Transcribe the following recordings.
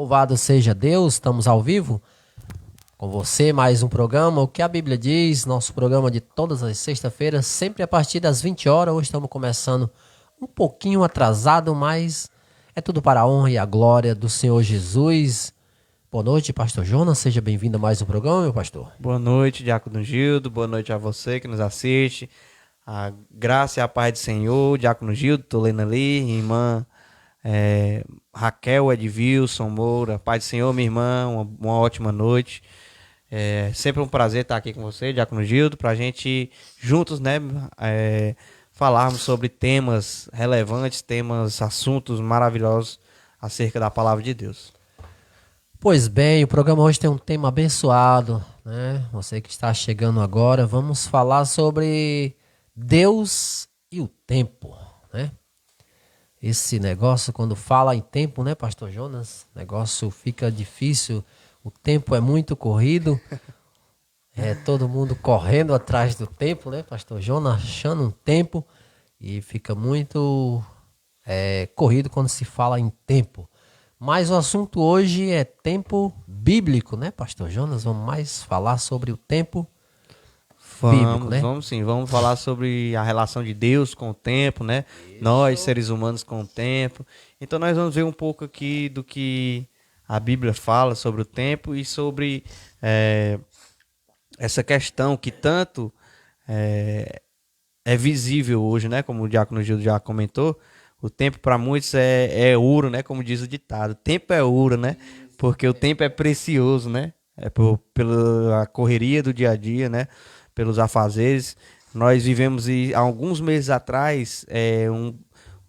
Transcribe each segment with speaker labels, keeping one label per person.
Speaker 1: Louvado seja Deus, estamos ao vivo com você, mais um programa, o que a Bíblia diz, nosso programa de todas as sextas-feiras, sempre a partir das 20 horas, hoje estamos começando um pouquinho atrasado, mas é tudo para a honra e a glória do Senhor Jesus. Boa noite, pastor Jonas, seja bem-vindo a mais um programa, meu pastor.
Speaker 2: Boa noite, Diácono Gildo, boa noite a você que nos assiste, a graça e a paz do Senhor, Diácono Gildo, tô lendo ali, irmã Raquel Edvilson Moura, paz do Senhor, minha irmã, uma ótima noite. É sempre um prazer estar aqui com você, Diácono Gildo, para a gente juntos, né, falarmos sobre temas relevantes, assuntos maravilhosos acerca da palavra de Deus.
Speaker 1: Pois bem, o programa hoje tem um tema abençoado, né? Você que está chegando agora, vamos falar sobre Deus e o tempo, né? Esse negócio, quando fala em tempo, né, pastor Jonas? O negócio fica difícil, o tempo é muito corrido, todo mundo correndo atrás do tempo, né, pastor Jonas? Achando um tempo e fica muito corrido quando se fala em tempo. Mas o assunto hoje é tempo bíblico, né, pastor Jonas? Vamos mais falar sobre o tempo bíblico, né?
Speaker 2: Vamos falar sobre a relação de Deus com o tempo, né? Isso. Nós, seres humanos, com o tempo. Então nós vamos ver um pouco aqui do que a Bíblia fala sobre o tempo e sobre essa questão que tanto é visível hoje, né? Como o Diácono Gildo já comentou, o tempo para muitos é ouro, né? Como diz o ditado. O tempo é ouro, né? Porque o tempo é precioso, né? Pela correria do dia a dia, né? Pelos afazeres. Nós vivemos há alguns meses atrás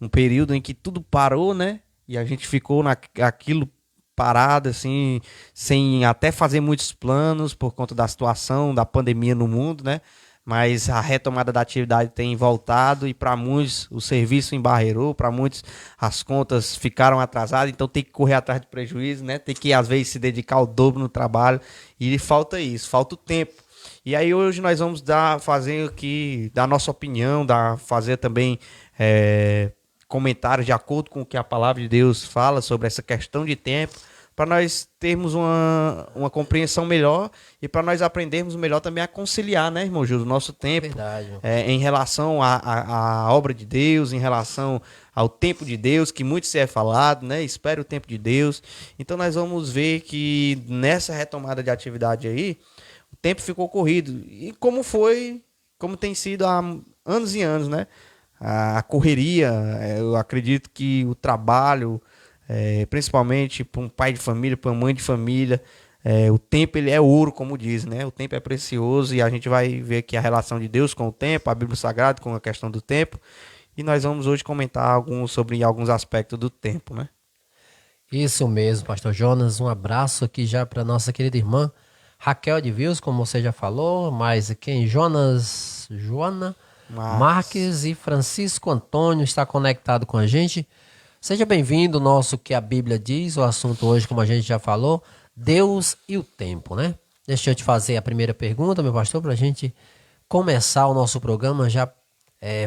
Speaker 2: um período em que tudo parou, né? E a gente ficou naquilo parado, assim, sem até fazer muitos planos por conta da situação da pandemia no mundo, né? Mas a retomada da atividade tem voltado e para muitos o serviço embarreirou, para muitos as contas ficaram atrasadas, então tem que correr atrás do prejuízo, né? Tem que às vezes se dedicar ao dobro no trabalho e falta isso, falta o tempo. E aí hoje nós vamos fazer aqui, dar nossa opinião, fazer também comentários de acordo com o que a palavra de Deus fala sobre essa questão de tempo, para nós termos uma compreensão melhor e para nós aprendermos melhor também a conciliar, né, irmão Gil, o nosso tempo.
Speaker 1: Verdade.
Speaker 2: Em relação à obra de Deus, em relação ao tempo de Deus, que muito se é falado, né? Espere o tempo de Deus. Então nós vamos ver que nessa retomada de atividade aí, o tempo ficou corrido. E como tem sido há anos e anos, né? A correria, eu acredito que o trabalho, principalmente para um pai de família, para uma mãe de família, o tempo ele é ouro, como diz, né? O tempo é precioso e a gente vai ver aqui a relação de Deus com o tempo, a Bíblia Sagrada com a questão do tempo. E nós vamos hoje comentar sobre alguns aspectos do tempo, né?
Speaker 1: Isso mesmo, pastor Jonas. Um abraço aqui já para nossa querida irmã Raquel Edvilson, como você já falou, mas quem? Joana Marques e Francisco Antônio está conectado com a gente. Seja bem-vindo ao nosso Que a Bíblia Diz, o assunto hoje, como a gente já falou, Deus e o tempo, né? Deixa eu te fazer a primeira pergunta, meu pastor, para a gente começar o nosso programa já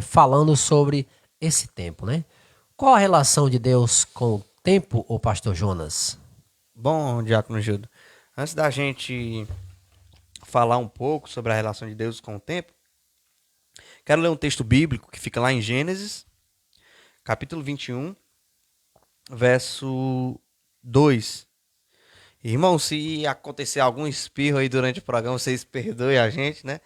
Speaker 1: falando sobre esse tempo, né? Qual a relação de Deus com o tempo, ô pastor Jonas?
Speaker 2: Bom, Diácono Gildo, antes da gente falar um pouco sobre a relação de Deus com o tempo, quero ler um texto bíblico que fica lá em Gênesis, capítulo 21, verso 2. Irmão, se acontecer algum espirro aí durante o programa, vocês perdoem a gente, né?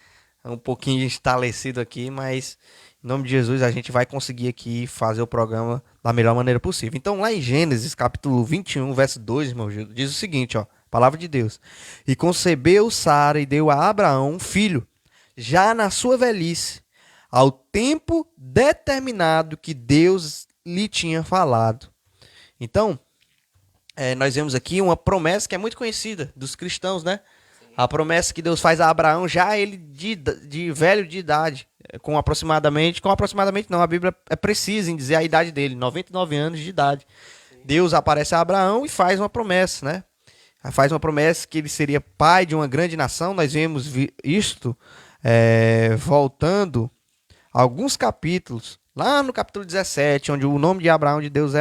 Speaker 2: É um pouquinho estalecido aqui, mas em nome de Jesus a gente vai conseguir aqui fazer o programa da melhor maneira possível. Então lá em Gênesis, capítulo 21, verso 2, irmão, diz o seguinte, ó, palavra de Deus. E concebeu Sara e deu a Abraão um filho, já na sua velhice, ao tempo determinado que Deus lhe tinha falado. Então, nós vemos aqui uma promessa que é muito conhecida dos cristãos, né? Sim. A promessa que Deus faz a Abraão, já ele de velho de idade, com aproximadamente não, a Bíblia é precisa em dizer a idade dele, 99 anos de idade. Sim. Deus aparece a Abraão e faz uma promessa, né? Faz uma promessa que ele seria pai de uma grande nação. Nós vemos isto voltando alguns capítulos Lá no capítulo 17, onde o nome de Abraão de Deus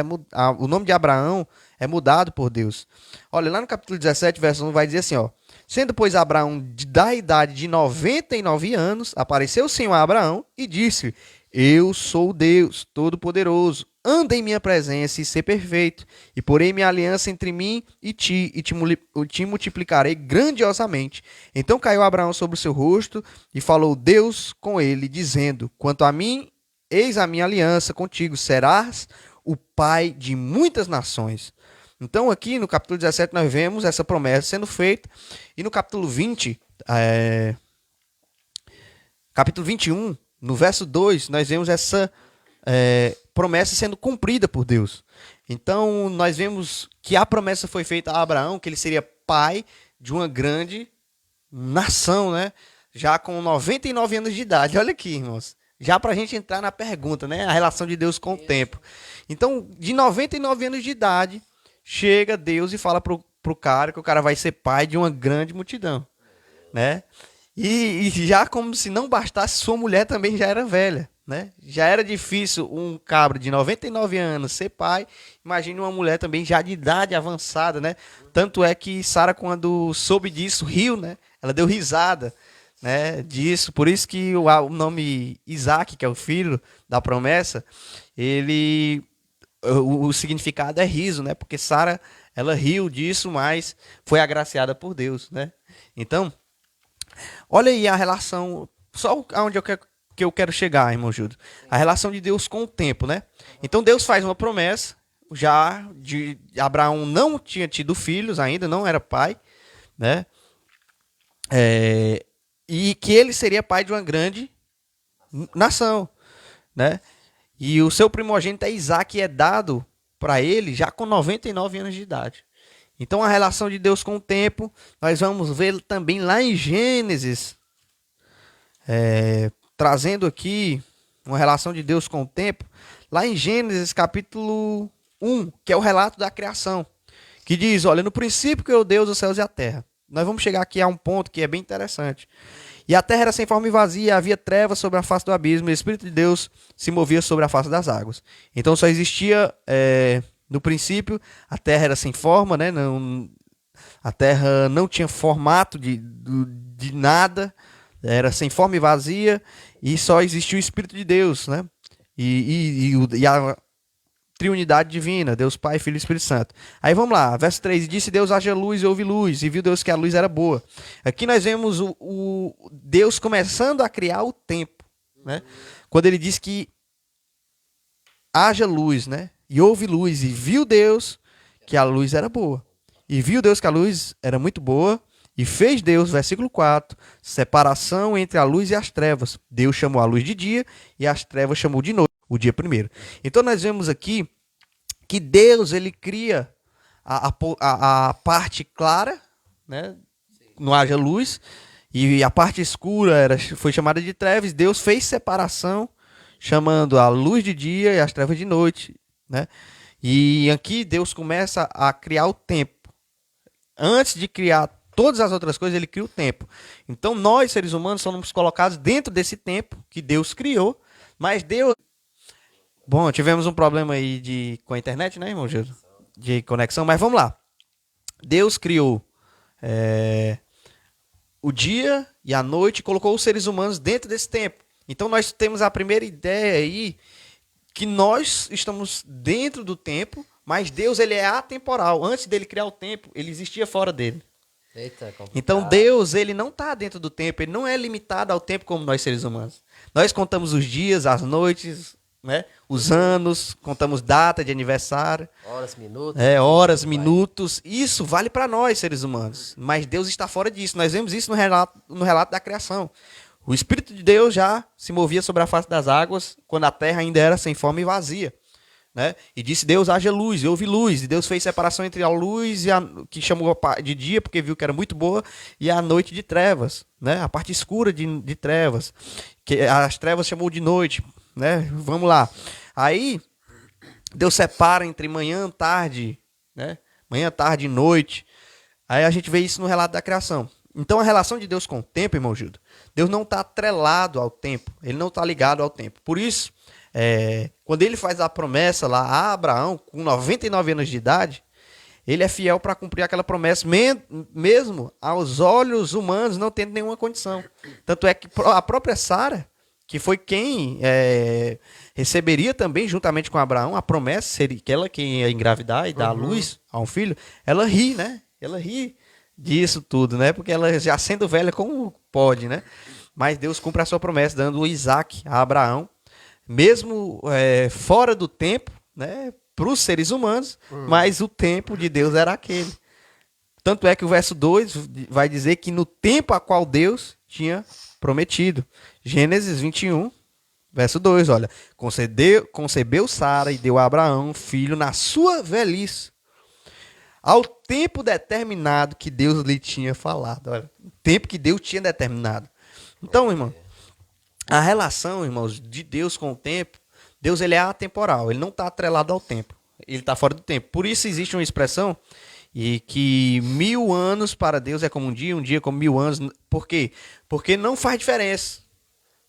Speaker 2: o nome de Abraão é mudado por Deus. Olha, lá no capítulo 17, verso 1, vai dizer assim, ó: sendo, pois, Abraão da idade de 99 anos, apareceu o Senhor a Abraão e disse: eu sou Deus Todo-Poderoso, anda em minha presença e ser perfeito, e porei minha aliança entre mim e te multiplicarei grandiosamente. Então caiu Abraão sobre o seu rosto e falou Deus com ele, dizendo: quanto a mim, eis a minha aliança contigo, serás o pai de muitas nações. Então aqui no capítulo 17 nós vemos essa promessa sendo feita, e no capítulo 20, capítulo 21, no verso 2, nós vemos essa promessa sendo cumprida por Deus. Então nós vemos que a promessa foi feita a Abraão, que ele seria pai de uma grande nação, né? Já com 99 anos de idade. Olha aqui, irmãos. Já para a gente entrar na pergunta, né? A relação de Deus com o tempo. Então, de 99 anos de idade, chega Deus e fala pro cara que o cara vai ser pai de uma grande multidão, né? E já como se não bastasse, sua mulher também já era velha, né? Já era difícil um cabra de 99 anos ser pai, imagine uma mulher também já de idade avançada, né? Tanto é que Sara, quando soube disso, riu, né? Ela deu risada, né, disso. Por isso que o nome Isaac, que é o filho da promessa, o significado é riso, né? Porque Sara, ela riu disso, mas foi agraciada por Deus, né? Então, olha aí a relação, só aonde eu quero chegar, irmão Júlio. A relação de Deus com o tempo, né? Então Deus faz uma promessa, já de Abraão não tinha tido filhos ainda, não era pai, né? E que ele seria pai de uma grande nação, né? E o seu primogênito é Isaac, e é dado para ele já com 99 anos de idade. Então a relação de Deus com o tempo, nós vamos ver também lá em Gênesis, trazendo aqui uma relação de Deus com o tempo, lá em Gênesis capítulo 1, que é o relato da criação, que diz, olha, no princípio criou Deus os céus e a terra. Nós vamos chegar aqui a um ponto que é bem interessante. E a terra era sem forma e vazia, havia trevas sobre a face do abismo, e o Espírito de Deus se movia sobre a face das águas. Então só existia, no princípio, a terra era sem forma, né? A terra não tinha formato de nada, era sem forma e vazia, e só existia o Espírito de Deus, né? E a triunidade divina, Deus Pai, Filho e Espírito Santo. Aí vamos lá, verso 3, e disse Deus, haja luz, e houve luz, e viu Deus que a luz era boa. Aqui nós vemos o Deus começando a criar o tempo, né? Quando ele diz que haja luz, né? E houve luz, e viu Deus que a luz era boa. E viu Deus que a luz era muito boa, e fez Deus, versículo 4, separação entre a luz e as trevas. Deus chamou a luz de dia, e as trevas chamou de noite, o dia primeiro. Então nós vemos aqui que Deus, ele cria a parte clara, né? Não haja luz, e a parte escura foi chamada de trevas. Deus fez separação, chamando a luz de dia e as trevas de noite, né? E aqui Deus começa a criar o tempo. Antes de criar todas as outras coisas, ele cria o tempo. Então nós, seres humanos, somos colocados dentro desse tempo que Deus criou, mas Deus... Bom, tivemos um problema aí com a internet, né, irmão Gildo? De conexão, mas vamos lá. Deus criou o dia e a noite, e colocou os seres humanos dentro desse tempo. Então nós temos a primeira ideia aí, que nós estamos dentro do tempo, mas Deus, ele é atemporal. Antes dele criar o tempo, ele existia fora dele.
Speaker 1: Eita,
Speaker 2: então Deus, ele não está dentro do tempo, ele não é limitado ao tempo como nós, seres humanos. Nós contamos os dias, as noites, né? Os anos, contamos data de aniversário.
Speaker 1: Horas, minutos.
Speaker 2: Horas, minutos. Isso vale para nós, seres humanos. Mas Deus está fora disso. Nós vemos isso no relato da criação. O Espírito de Deus já se movia sobre a face das águas quando a terra ainda era sem forma e vazia, né? E disse Deus, haja luz, e houve luz. E Deus fez separação entre a luz, que chamou de dia, porque viu que era muito boa, e a noite de trevas, né? A parte escura de trevas. Que as trevas chamou de noite, né? Vamos lá. Aí, Deus separa entre manhã, tarde, né? Manhã, tarde e noite. Aí a gente vê isso no relato da criação. Então, a relação de Deus com o tempo, irmão Gildo, Deus não está atrelado ao tempo, ele não está ligado ao tempo. Por isso, quando ele faz a promessa lá a Abraão, com 99 anos de idade, ele é fiel para cumprir aquela promessa, mesmo aos olhos humanos não tendo nenhuma condição. Tanto é que a própria Sara, que foi quem receberia também, juntamente com Abraão, a promessa, seria que ela quem ia engravidar e dar à luz a um filho, ela ri, né? Ela ri disso tudo, né? Porque ela já sendo velha, como pode, né? Mas Deus cumpre a sua promessa, dando o Isaac a Abraão, mesmo fora do tempo, né? Para os seres humanos, mas o tempo de Deus era aquele. Tanto é que o verso 2 vai dizer que no tempo a qual Deus tinha prometido. Gênesis 21, verso 2, olha. Concebeu Sara e deu a Abraão um filho na sua velhice, ao tempo determinado que Deus lhe tinha falado. Olha, o tempo que Deus tinha determinado. Então, irmão, a relação, irmãos, de Deus com o tempo, Deus ele é atemporal, ele não está atrelado ao tempo, ele está fora do tempo. Por isso existe uma expressão e que 1000 anos para Deus é como um dia como 1000 anos. Por quê? Porque não faz diferença.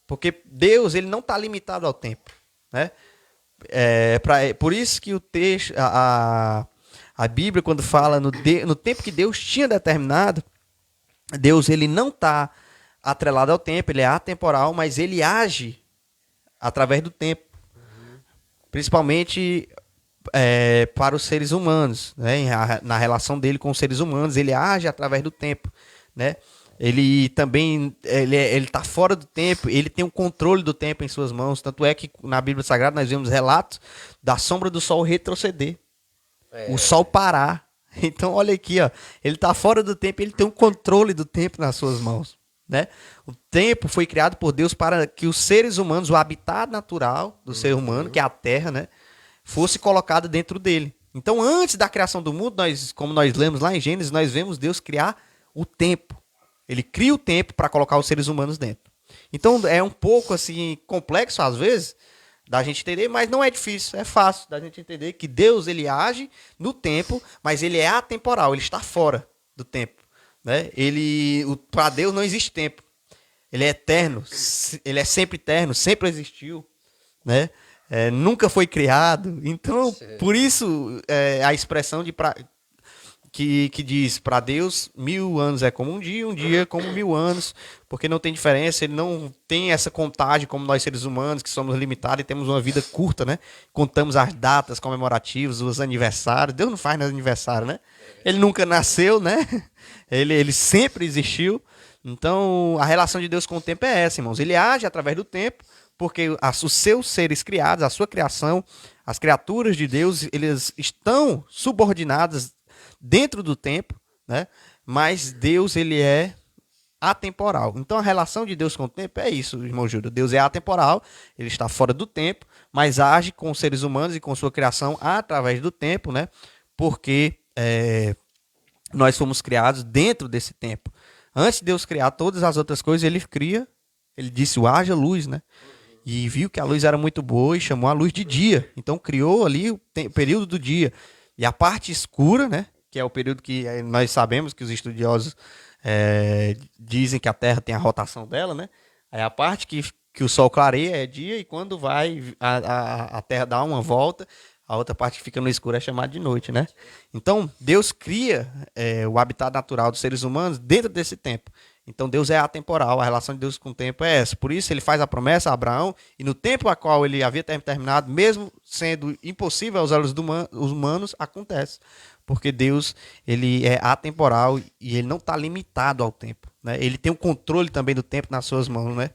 Speaker 2: Porque Deus ele não está limitado ao tempo, né? Por isso que o texto, a Bíblia, quando fala no tempo que Deus tinha determinado, Deus ele não está atrelado ao tempo, ele é atemporal, mas ele age através do tempo. Principalmente para os seres humanos, né? Na relação dele com os seres humanos, ele age através do tempo, né? Ele também ele está fora do tempo, ele tem o controle do tempo em suas mãos. Tanto é que na Bíblia Sagrada nós vemos relatos da sombra do sol retroceder, o sol parar. Então olha aqui, ó, ele está fora do tempo, ele tem o controle do tempo nas suas mãos, né? O tempo foi criado por Deus para que os seres humanos, o habitat natural do ser humano, que é a terra, né, fosse colocado dentro dele. Então, antes da criação do mundo, como nós lemos lá em Gênesis, nós vemos Deus criar o tempo. Ele cria o tempo para colocar os seres humanos dentro. Então, é um pouco assim complexo às vezes da gente entender, mas não é difícil, é fácil da gente entender que Deus ele age no tempo, mas ele é atemporal, ele está fora do tempo, né? Para Deus não existe tempo. Ele é eterno, ele é sempre eterno, sempre existiu, né? Nunca foi criado. Então, por isso a expressão que diz para Deus 1000 anos é como um dia como 1000 anos, porque não tem diferença, ele não tem essa contagem como nós seres humanos, que somos limitados e temos uma vida curta, né? Contamos as datas comemorativas, os aniversários. Deus não faz aniversário, né? Ele nunca nasceu, né? Ele sempre existiu. Então, a relação de Deus com o tempo é essa, irmãos. Ele age através do tempo, porque os seus seres criados, a sua criação, as criaturas de Deus, eles estão subordinadas dentro do tempo, né? Mas Deus, ele é atemporal. Então, a relação de Deus com o tempo é isso, irmão Júlio. Deus é atemporal, ele está fora do tempo, mas age com os seres humanos e com sua criação através do tempo, né? Porque nós fomos criados dentro desse tempo. Antes de Deus criar todas as outras coisas, ele disse, haja luz, né? E viu que a luz era muito boa e chamou a luz de dia. Então criou ali o período do dia. E a parte escura, né? Que é o período que nós sabemos que os estudiosos dizem que a Terra tem a rotação dela, né? Aí a parte que o Sol clareia é dia, e quando vai a Terra dá uma volta, a outra parte que fica no escuro é chamada de noite, né? Então, Deus cria o habitat natural dos seres humanos dentro desse tempo. Então, Deus é atemporal, a relação de Deus com o tempo é essa. Por isso, ele faz a promessa a Abraão, e no tempo a qual ele havia terminado, mesmo sendo impossível aos olhos dos humanos, acontece. Porque Deus ele é atemporal e ele não está limitado ao tempo, né? Ele tem o controle também do tempo nas suas mãos, né?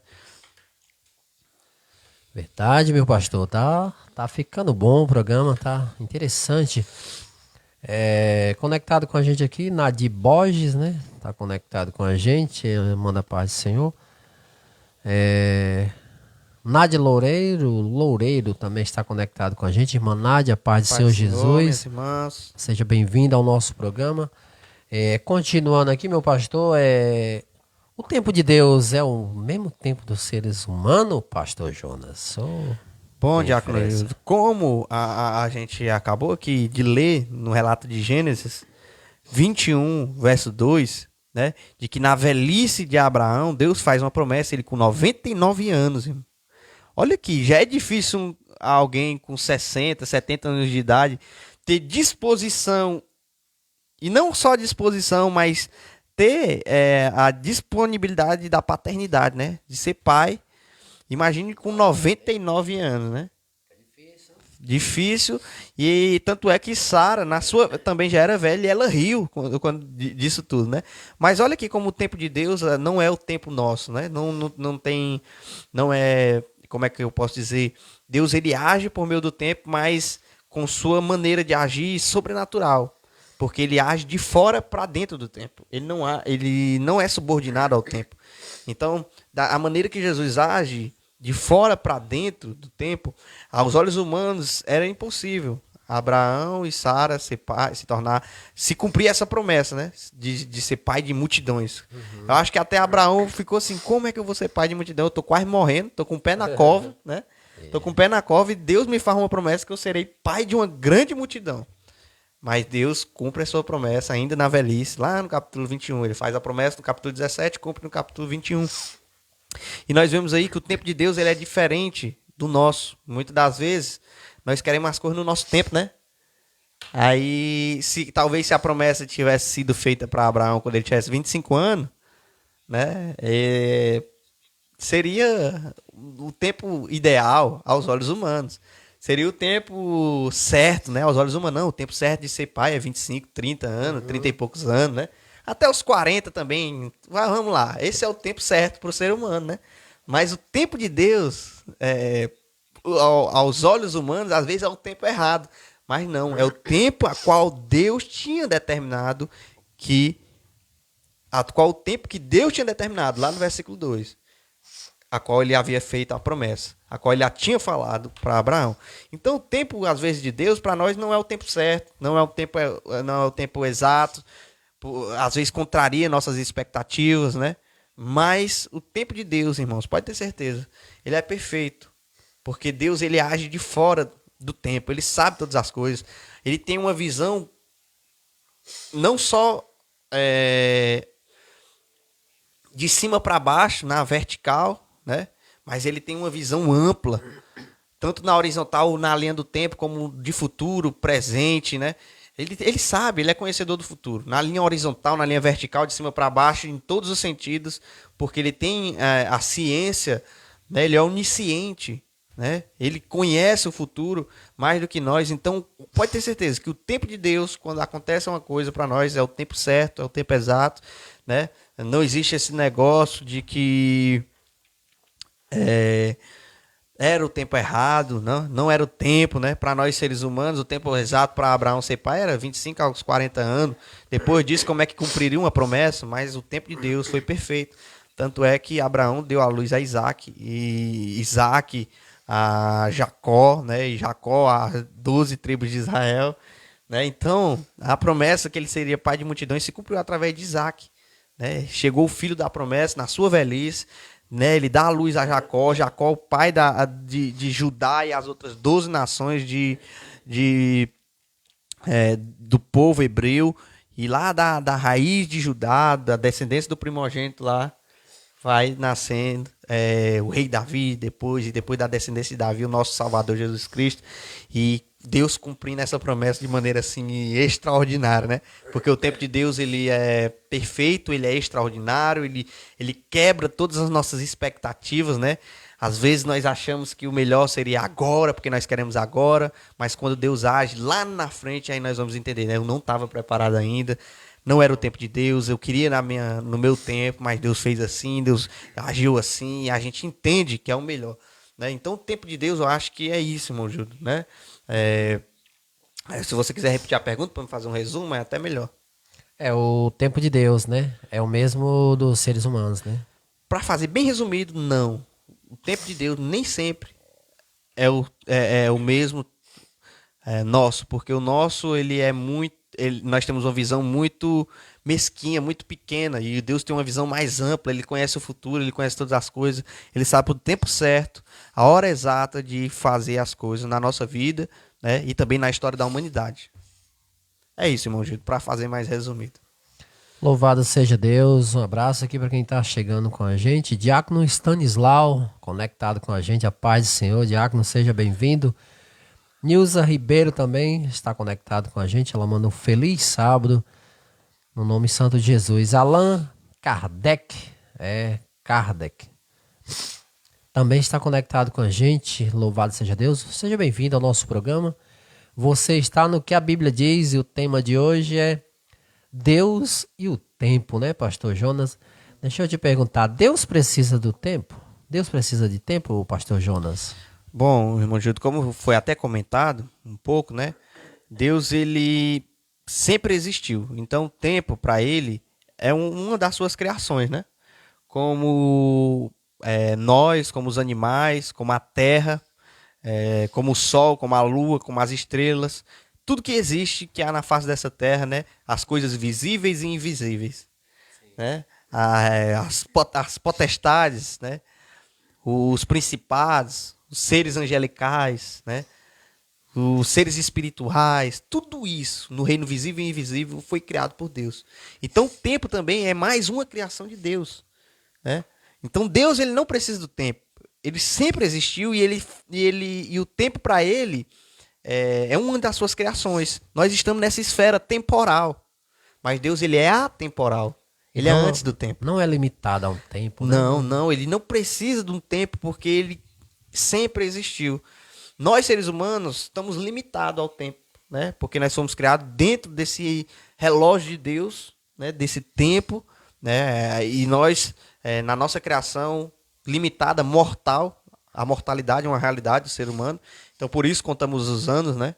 Speaker 1: Verdade, meu pastor. Tá ficando bom o programa, tá interessante. Conectado com a gente aqui, Nadir Borges, né? Tá conectado com a gente, manda a paz do Senhor. Nádia Loureiro também está conectado com a gente. Irmã Nádia, a paz do Senhor Jesus. Seja bem-vinda ao nosso programa. Continuando aqui, meu pastor, o tempo de Deus é o mesmo tempo dos seres humanos, pastor Jonas?
Speaker 2: Bom, Diácono, como a gente acabou aqui de ler no relato de Gênesis 21, verso 2, né? De que na velhice de Abraão, Deus faz uma promessa, ele com 99 anos, irmão. Olha aqui, já é difícil alguém com 60, 70 anos de idade ter disposição, e não só disposição, mas ter a disponibilidade da paternidade, né? De ser pai. Imagine com 99 anos, né? Difícil. E tanto é que Sara, na sua, também já era velha e ela riu quando disso tudo, né? Mas olha aqui como o tempo de Deus não é o tempo nosso, né? Não tem, não é, como é que eu posso dizer? Deus, ele age por meio do tempo, mas com sua maneira de agir sobrenatural. Porque ele age de fora para dentro do tempo. Ele não é subordinado ao tempo. Então, a maneira que Jesus age de fora para dentro do tempo, aos olhos humanos era impossível. Abraão e Sara se cumprir essa promessa, né? De ser pai de multidões. Uhum. Eu acho que até Abraão ficou assim: como é que eu vou ser pai de multidão? Eu tô quase morrendo, tô com o pé na cova, né? Tô com o pé na cova e Deus me faz uma promessa que eu serei pai de uma grande multidão. Mas Deus cumpre a sua promessa ainda na velhice, lá no capítulo 21. Ele faz a promessa no capítulo 17, cumpre no capítulo 21. E nós vemos aí que o tempo de Deus ele é diferente do nosso. Muitas das vezes, nós queremos as coisas no nosso tempo, né? Aí, talvez se a promessa tivesse sido feita para Abraão quando ele tivesse 25 anos, né? Seria o tempo ideal aos olhos humanos. Seria o tempo certo, né? Aos olhos humanos, não. O tempo certo de ser pai é 25, 30 anos, 30 e poucos anos, né? Até os 40 também. Vamos lá. Esse é o tempo certo para o ser humano, né? Mas o tempo de Deus, aos olhos humanos, às vezes é o tempo errado. Mas não, é o tempo a qual Deus tinha determinado qual o tempo que Deus tinha determinado, lá no versículo 2. A qual ele havia feito a promessa, a qual ele já tinha falado para Abraão. Então, o tempo, às vezes, de Deus, para nós, não é o tempo certo, não é o tempo exato, às vezes contraria nossas expectativas, né? Mas o tempo de Deus, irmãos, pode ter certeza, ele é perfeito, porque Deus, ele age de fora do tempo, ele sabe todas as coisas, ele tem uma visão não só de cima para baixo, na vertical, né? Mas ele tem uma visão ampla, tanto na horizontal, na linha do tempo, como de futuro, presente, né? Ele sabe, ele é conhecedor do futuro. Na linha horizontal, na linha vertical, de cima para baixo, em todos os sentidos, porque ele tem a ciência, né? Ele é onisciente, né? Ele conhece o futuro mais do que nós. Então, pode ter certeza que o tempo de Deus, quando acontece uma coisa para nós, é o tempo certo, é o tempo exato, né? Não existe esse negócio de que era o tempo errado, não era o tempo, né? Para nós seres humanos, o tempo exato para Abraão ser pai era 25 aos 40 anos. Depois disso, como é que cumpriria uma promessa? Mas o tempo de Deus foi perfeito. Tanto é que Abraão deu à luz a Isaac, e Isaac a Jacó, né? E Jacó a 12 tribos de Israel, né? Então, a promessa que ele seria pai de multidões se cumpriu através de Isaac, né? Chegou o filho da promessa na sua velhice, né? Ele dá a luz a Jacó, Jacó o pai de Judá e as outras 12 nações do povo hebreu. E lá da raiz de Judá, da descendência do primogênito lá, vai nascendo o rei Davi, e depois da descendência de Davi, o nosso Salvador Jesus Cristo. E Deus cumprindo essa promessa de maneira assim extraordinária, né? Porque o tempo de Deus, ele é perfeito, ele é extraordinário, ele quebra todas as nossas expectativas, né? Às vezes nós achamos que o melhor seria agora, porque nós queremos agora, mas quando Deus age lá na frente, aí nós vamos entender, né? Eu não estava preparado ainda, não era o tempo de Deus, eu queria no meu tempo, mas Deus fez assim, Deus agiu assim, e a gente entende que é o melhor, né? Então o tempo de Deus, eu acho que é isso, irmão Júlio, né? Se você quiser repetir a pergunta para me fazer um resumo, é até melhor.
Speaker 1: É o tempo de Deus, né? É o mesmo dos seres humanos, né?
Speaker 2: Para fazer bem resumido, não. O tempo de Deus nem sempre é o mesmo nosso, porque o nosso ele é muito, nós temos uma visão muito mesquinha, muito pequena, e Deus tem uma visão mais ampla. Ele conhece o futuro, ele conhece todas as coisas, ele sabe o tempo certo, a hora exata de fazer as coisas na nossa vida, né? E também na história da humanidade. É isso, irmão Gildo, para fazer mais resumido.
Speaker 1: Louvado seja Deus. Um abraço aqui para quem está chegando com a gente. Diácono Stanislau, conectado com a gente. A paz do Senhor. Diácono, seja bem-vindo. Nilza Ribeiro também está conectado com a gente. Ela manda um feliz sábado no nome santo de Jesus. Allan Kardec. Kardec. Também está conectado com a gente. Louvado seja Deus. Seja bem-vindo ao nosso programa. Você está no que a Bíblia diz e o tema de hoje é Deus e o tempo, né, pastor Jonas? Deixa eu te perguntar, Deus precisa do tempo? Deus precisa de tempo, pastor Jonas?
Speaker 2: Bom, irmão Gildo, como foi até comentado um pouco, né? Deus, ele sempre existiu. Então, o tempo, para ele, é uma das suas criações, né? Como nós, como os animais, como a terra, como o sol, como a lua, como as estrelas. Tudo que existe, que há na face dessa terra, né? As coisas visíveis e invisíveis, né? As potestades, né? Os principados, os seres angelicais, né? Os seres espirituais, tudo isso no reino visível e invisível foi criado por Deus. Então o tempo também é mais uma criação de Deus, né? Então Deus, ele não precisa do tempo. Ele sempre existiu e o tempo para ele é uma das suas criações. Nós estamos nessa esfera temporal, mas Deus, ele é atemporal. Ele
Speaker 1: Não,
Speaker 2: é antes do tempo.
Speaker 1: não é limitado a um tempo, né?
Speaker 2: Não, ele não precisa de um tempo porque ele sempre existiu. Nós, seres humanos, estamos limitados ao tempo, né? Porque nós fomos criados dentro desse relógio de Deus, né? Desse tempo, né? E nós, na nossa criação limitada, mortal, a mortalidade é uma realidade do ser humano. Então, por isso contamos os anos, né?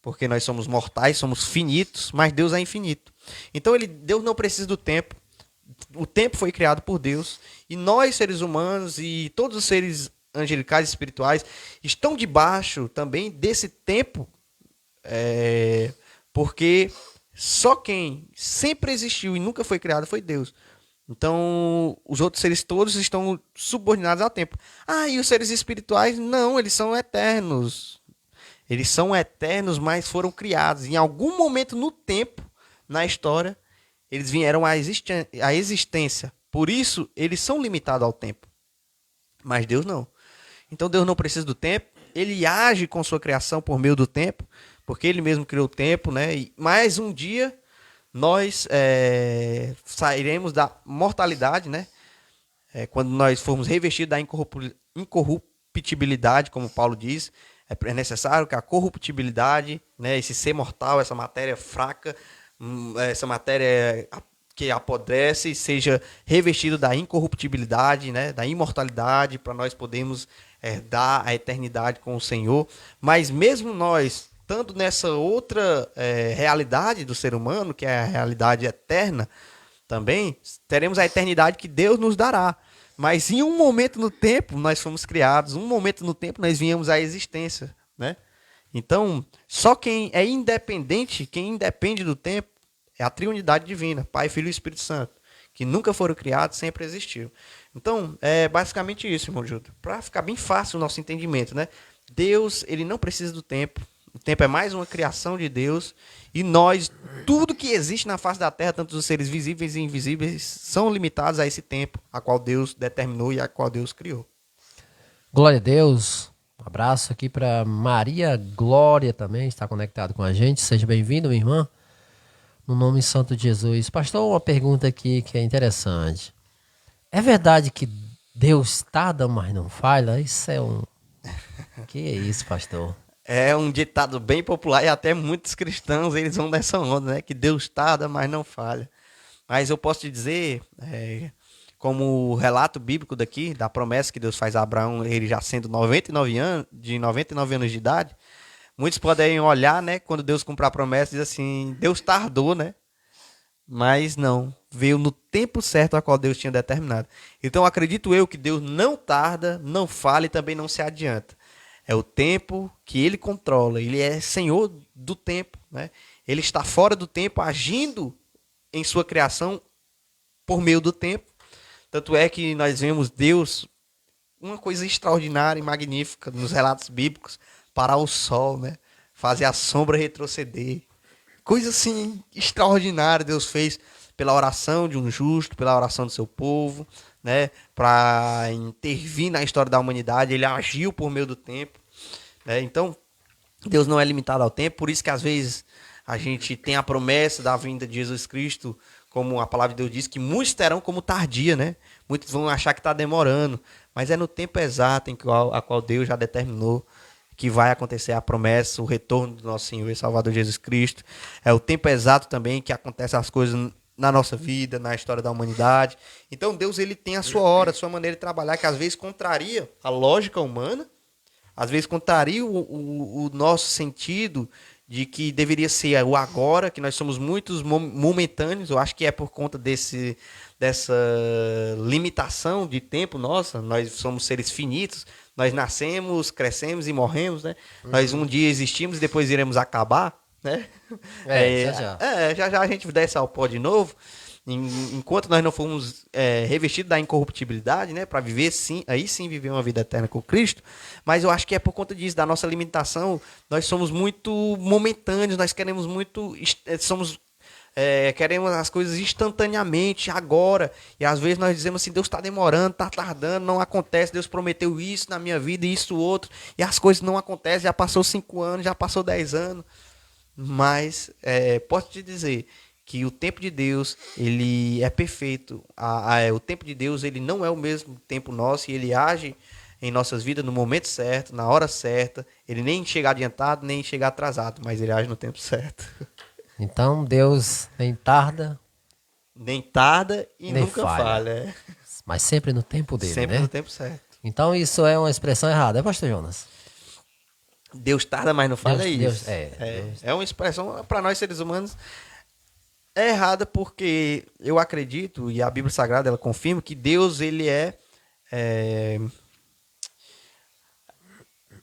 Speaker 2: Porque nós somos mortais, somos finitos, mas Deus é infinito. Então, Deus não precisa do tempo. O tempo foi criado por Deus. E nós, seres humanos, e todos os seres angelicais e espirituais, estão debaixo também desse tempo. Porque só quem sempre existiu e nunca foi criado foi Deus. Então, os outros seres todos estão subordinados ao tempo. E os seres espirituais, não, eles são eternos. Eles são eternos, mas foram criados. Em algum momento no tempo, na história, eles vieram à existência. Por isso, eles são limitados ao tempo. Mas Deus não. Então, Deus não precisa do tempo. Ele age com sua criação por meio do tempo, porque ele mesmo criou o tempo, né? E mais um dia nós sairemos da mortalidade, né? Quando nós formos revestidos da incorruptibilidade, como Paulo diz, é necessário que a corruptibilidade, né, esse ser mortal, essa matéria fraca, essa matéria que apodrece, seja revestido da incorruptibilidade, né, da imortalidade, para nós podermos dar a eternidade com o Senhor. Mas mesmo nós, estando nessa outra realidade do ser humano, que é a realidade eterna, também teremos a eternidade que Deus nos dará. Mas em um momento no tempo nós fomos criados, um momento no tempo nós viemos à existência, né? Então, só quem é independente, quem independe do tempo, é a triunidade divina, Pai, Filho e Espírito Santo, que nunca foram criados, sempre existiu. Então, é basicamente isso, irmão Júlio, para ficar bem fácil o nosso entendimento, né? Deus, ele não precisa do tempo. O tempo é mais uma criação de Deus. E nós, tudo que existe na face da terra, tanto os seres visíveis e invisíveis, são limitados a esse tempo, a qual Deus determinou e a qual Deus criou.
Speaker 1: Glória a Deus. Um abraço aqui para Maria Glória também, está conectado com a gente. Seja bem-vindo, minha irmã. No nome santo de Jesus. Pastor, uma pergunta aqui que é interessante. É verdade que Deus tarda, mas não falha? Isso é um... Que é isso, pastor?
Speaker 2: É um ditado bem popular e até muitos cristãos eles vão nessa onda, né? Que Deus tarda, mas não falha. Mas eu posso te dizer, como o relato bíblico daqui, da promessa que Deus faz a Abraão, ele já sendo 99 anos de idade, muitos podem olhar, né? Quando Deus cumpre a promessa, diz assim, Deus tardou, né? Mas não, veio no tempo certo a qual Deus tinha determinado. Então acredito eu que Deus não tarda, não falha e também não se adianta. É o tempo que ele controla. Ele é senhor do tempo, né? Ele está fora do tempo, agindo em sua criação por meio do tempo. Tanto é que nós vemos Deus, uma coisa extraordinária e magnífica nos relatos bíblicos, parar o sol, né? Fazer a sombra retroceder. Coisa assim extraordinária Deus fez pela oração de um justo, pela oração do seu povo, né? Para intervir na história da humanidade. Ele agiu por meio do tempo, né? Então, Deus não é limitado ao tempo, por isso que às vezes a gente tem a promessa da vinda de Jesus Cristo, como a palavra de Deus diz, que muitos terão como tardia, né? Muitos vão achar que está demorando, mas é no tempo exato a qual Deus já determinou que vai acontecer a promessa, o retorno do nosso Senhor e Salvador Jesus Cristo. É o tempo exato também que acontecem as coisas na nossa vida, na história da humanidade. Então Deus, ele tem a sua hora, a sua maneira de trabalhar, que às vezes contraria a lógica humana, às vezes contraria o nosso sentido de que deveria ser o agora, que nós somos muitos momentâneos. Eu acho que é por conta dessa limitação de tempo nossa. Nós somos seres finitos, nós nascemos, crescemos e morremos, né? Nós um dia existimos e depois iremos acabar, né? Já a gente desce ao pó de novo. Enquanto nós não fomos revestidos da incorruptibilidade, né, para viver sim, aí sim viver uma vida eterna com Cristo. Mas eu acho que é por conta disso, da nossa limitação, nós somos muito momentâneos, nós queremos muito, queremos as coisas instantaneamente, agora. E às vezes nós dizemos assim: Deus está demorando, está tardando, não acontece. Deus prometeu isso na minha vida e isso outro, e as coisas não acontecem. Já passou 5 anos, já passou 10 anos. Mas posso te dizer que o tempo de Deus, ele é perfeito. O tempo de Deus, ele não é o mesmo tempo nosso, e ele age em nossas vidas no momento certo, na hora certa. Ele nem chega adiantado, nem chega atrasado, mas ele age no tempo certo.
Speaker 1: Então Deus nem tarda,
Speaker 2: Nem tarda e
Speaker 1: nem
Speaker 2: nunca falha.
Speaker 1: mas sempre no tempo dele,
Speaker 2: Sempre
Speaker 1: né?
Speaker 2: no tempo certo.
Speaker 1: Então isso é uma expressão errada, é, pastor Jonas?
Speaker 2: Deus tarda, mas não falha.
Speaker 1: Deus,
Speaker 2: isso. É uma expressão, para nós seres humanos, é errada, porque eu acredito, e a Bíblia Sagrada ela confirma, que Deus, ele é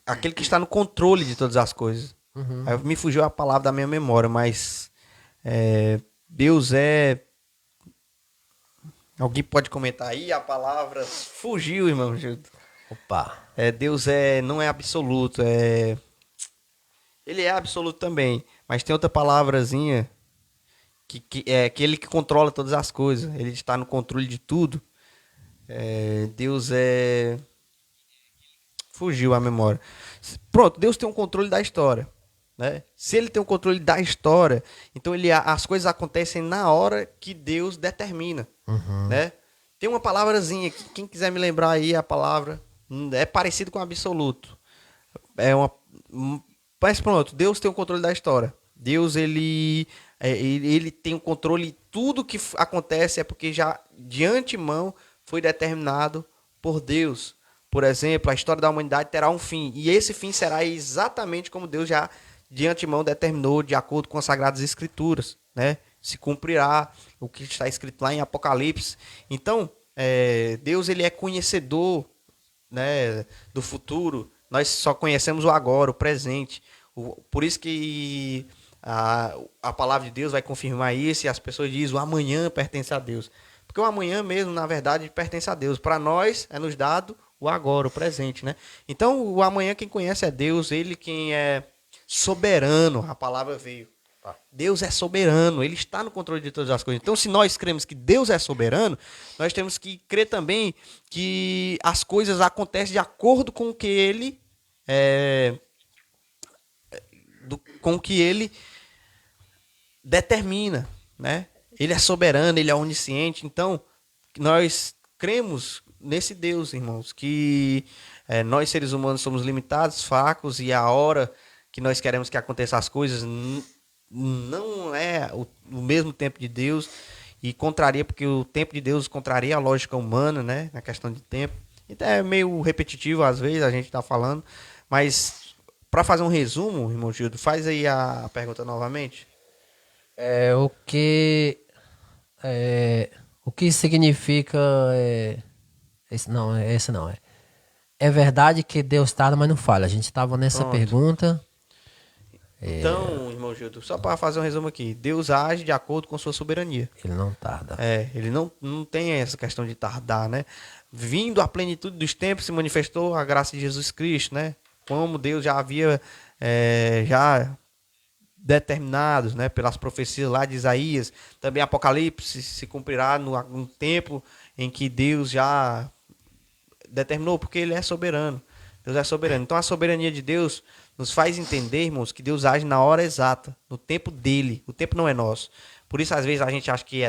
Speaker 2: aquele que está no controle de todas as coisas. Aí me fugiu a palavra da minha memória, mas Deus é... Alguém pode comentar aí a palavra? Fugiu, irmão Gildo.
Speaker 1: Opa.
Speaker 2: Deus não é absoluto, ele é absoluto também, mas tem outra palavrazinha que é aquele que controla todas as coisas, ele está no controle de tudo. Deus fugiu a memória. Pronto, Deus tem um controle da história, né? Se ele tem o controle da história, então as coisas acontecem na hora que Deus determina, né? Tem uma palavrazinha, quem quiser me lembrar aí a palavra, é parecido com absoluto. Mas pronto, Deus tem o controle da história. Deus, ele tem o controle de tudo que acontece, é porque já de antemão foi determinado por Deus. Por exemplo, a história da humanidade terá um fim, e esse fim será exatamente como Deus já de antemão determinou, de acordo com as Sagradas Escrituras, né? Se cumprirá o que está escrito lá em Apocalipse. Então, Deus, ele é conhecedor, né, do futuro. Nós só conhecemos o agora, o presente. Por isso que a palavra de Deus vai confirmar isso, e as pessoas dizem: o amanhã pertence a Deus. Porque o amanhã mesmo, na verdade, pertence a Deus. Para nós, é nos dado o agora, o presente, né? Então, o amanhã quem conhece é Deus, ele quem é soberano, a palavra veio. Deus é soberano, ele está no controle de todas as coisas. Então, se nós cremos que Deus é soberano, nós temos que crer também que as coisas acontecem de acordo com o que ele determina, né? Ele é soberano, ele é onisciente. Então, nós cremos nesse Deus, irmãos, que nós seres humanos somos limitados, fracos, e a hora que nós queremos que aconteça as coisas não é o mesmo tempo de Deus, e contraria, porque o tempo de Deus contraria a lógica humana, né, na questão de tempo. Então é meio repetitivo às vezes a gente está falando, mas para fazer um resumo, irmão Gildo, faz aí a pergunta novamente.
Speaker 1: O que significa esse não. É verdade que Deus tarda, mas não falha. A gente estava nessa
Speaker 2: Pronto.
Speaker 1: Pergunta.
Speaker 2: Então, irmão Gildo, só para fazer um resumo aqui: Deus age de acordo com sua soberania.
Speaker 1: Ele não tarda.
Speaker 2: Ele não tem essa questão de tardar, né? Vindo à plenitude dos tempos se manifestou a graça de Jesus Cristo, né? Como Deus já havia já determinados, né, pelas profecias lá de Isaías. Também Apocalipse se cumprirá no tempo em que Deus já determinou, porque ele é soberano. Deus é soberano. Então a soberania de Deus nos faz entender, irmãos, que Deus age na hora exata, no tempo dele. O tempo não é nosso. Por isso, às vezes, a gente acha que